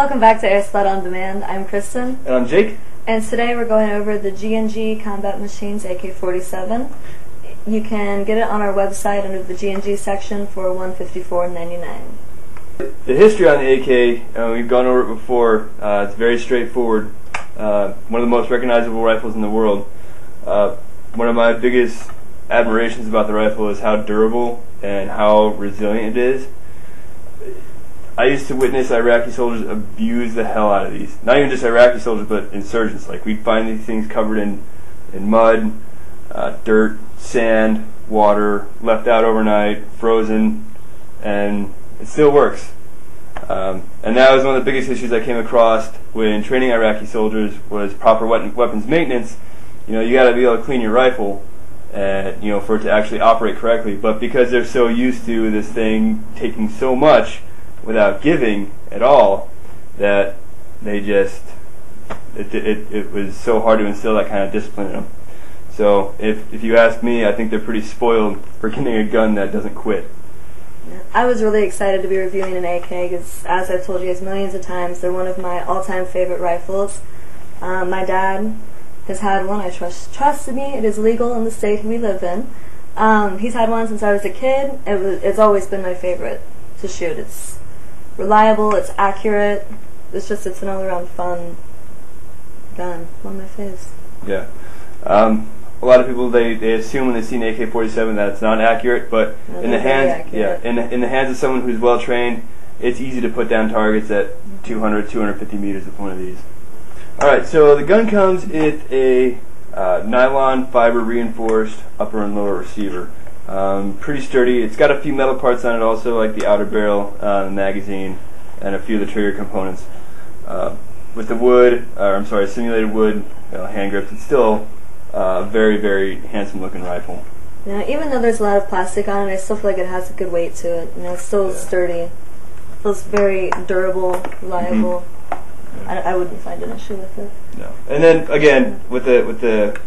Welcome back to AirSplat On Demand. I'm Kristen. And I'm Jake. And today we're going over the G&G Combat Machines AK47. You can get it on our website under the G&G section for $154.99. The history on the AK, we've gone over it before. It's very straightforward. One of the most recognizable rifles in the world. One of my biggest admirations about the rifle is how durable and how resilient it is. I used to witness Iraqi soldiers abuse the hell out of these. Not even just Iraqi soldiers, but insurgents. Like, we'd find these things covered in mud, dirt, sand, water, left out overnight, frozen, and it still works. And that was one of the biggest issues I came across when training Iraqi soldiers was proper weapons maintenance. You know, you got to be able to clean your rifle, and for it to actually operate correctly. But because they're so used to this thing taking so much without giving at all, that they just it was so hard to instill that kind of discipline in them. So if you ask me, I think they're pretty spoiled for getting a gun that doesn't quit. I was really excited to be reviewing an AK because, as I've told you guys millions of times, they're one of my all-time favorite rifles. My dad has had one. I trust me, it is legal in the state we live in. He's had one since I was a kid. It's always been my favorite to shoot. It's reliable, it's accurate, it's an all-around fun gun. One of my faves. Yeah. A lot of people, they assume when they see an AK-47 that it's not accurate, but in the hands in the hands of someone who's well trained, it's easy to put down targets at 200, 250 meters with one of these. Alright, so the gun comes with a nylon fiber reinforced upper and lower receiver. Pretty sturdy. It's got a few metal parts on it also, like the outer barrel, the magazine, and a few of the trigger components. With the wood, simulated wood hand grips, it's still a very, very handsome looking rifle. Yeah, even though there's a lot of plastic on it, I still feel like it has a good weight to it. It's still sturdy. It feels very durable, reliable. I wouldn't find an issue with it. No. And then again, with the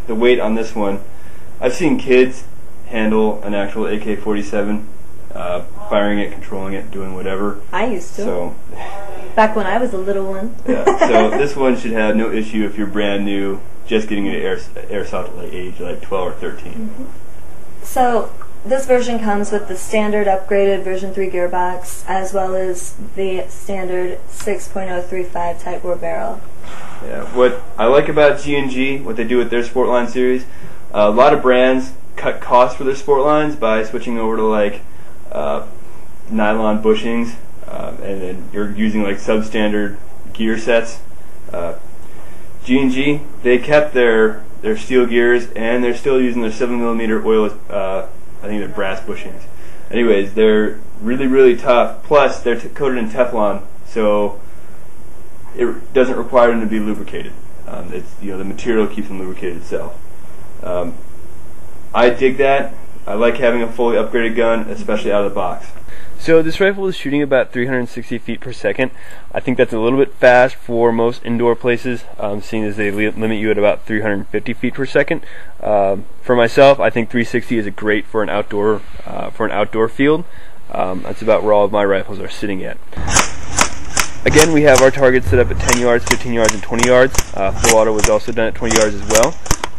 weight on this one, I've seen kids handle an actual AK-47, firing it, controlling it, doing whatever. I used to. So, back when I was a little one. Yeah. So this one should have no issue if you're brand new, just getting into airsoft at age 12 or 13. So this version comes with the standard upgraded version 3 gearbox, as well as the standard 6.035 Type bore barrel. Yeah. What I like about G&G, what they do with their Sportline series, a lot of brands cut costs for their sport lines by switching over to nylon bushings, and then you're using substandard gear sets. G&G, they kept their steel gears, and they're still using their 7mm oil. I think they're brass bushings. Anyways, they're really, really tough. Plus, they're coated in Teflon, so it doesn't require them to be lubricated. The material keeps them lubricated itself. I dig that. I like having a fully upgraded gun, especially out of the box. So this rifle is shooting about 360 feet per second. I think that's a little bit fast for most indoor places, seeing as they limit you at about 350 feet per second. For myself, I think 360 is great for an outdoor field. That's about where all of my rifles are sitting at. Again, we have our targets set up at 10 yards, 15 yards, and 20 yards. Full auto was also done at 20 yards as well.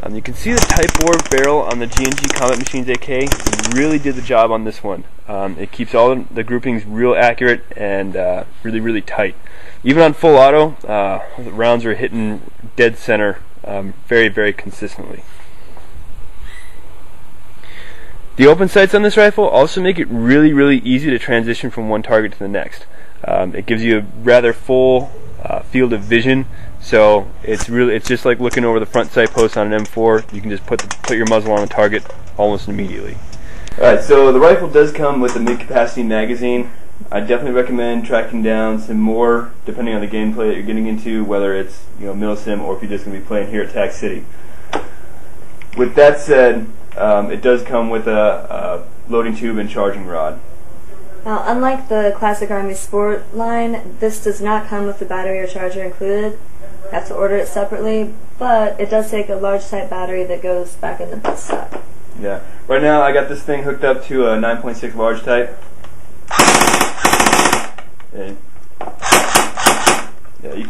You can see the Type bore barrel on the G&G Combat Machines AK. It really did the job on this one. It keeps all the groupings real accurate and really, really tight. Even on full auto, the rounds are hitting dead center very, very consistently. The open sights on this rifle also make it really, really easy to transition from one target to the next. It gives you a rather full field of vision. So it's just like looking over the front sight post on an M4. You can just put your muzzle on a target almost immediately. Alright, so the rifle does come with a mid-capacity magazine. I definitely recommend tracking down some more, depending on the gameplay that you're getting into, whether it's Milsim or if you're just going to be playing here at Tac City. With that said, it does come with a loading tube and charging rod. Now, unlike the classic Army Sport line, this does not come with the battery or charger included. You have to order it separately, but it does take a large type battery that goes back in the base stock. Yeah. Right now I got this thing hooked up to a 9.6 large type. And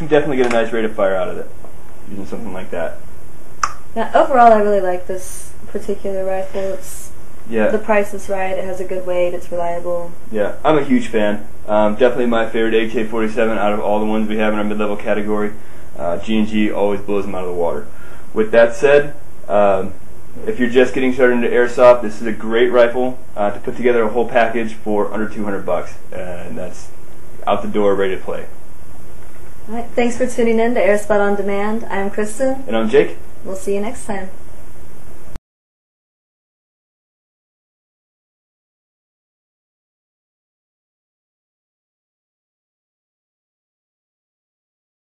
can definitely get a nice rate of fire out of it using something like that. Now, overall, I really like this particular rifle. It's the price is right. It has a good weight. It's reliable. Yeah, I'm a huge fan. Definitely my favorite AK47 out of all the ones we have in our mid-level category. G&G always blows them out of the water. With that said, if you're just getting started into airsoft, this is a great rifle to put together a whole package for under $200, and that's out the door, ready to play. All right, thanks for tuning in to AirSplat On Demand. I'm Kristen. And I'm Jake. We'll see you next time.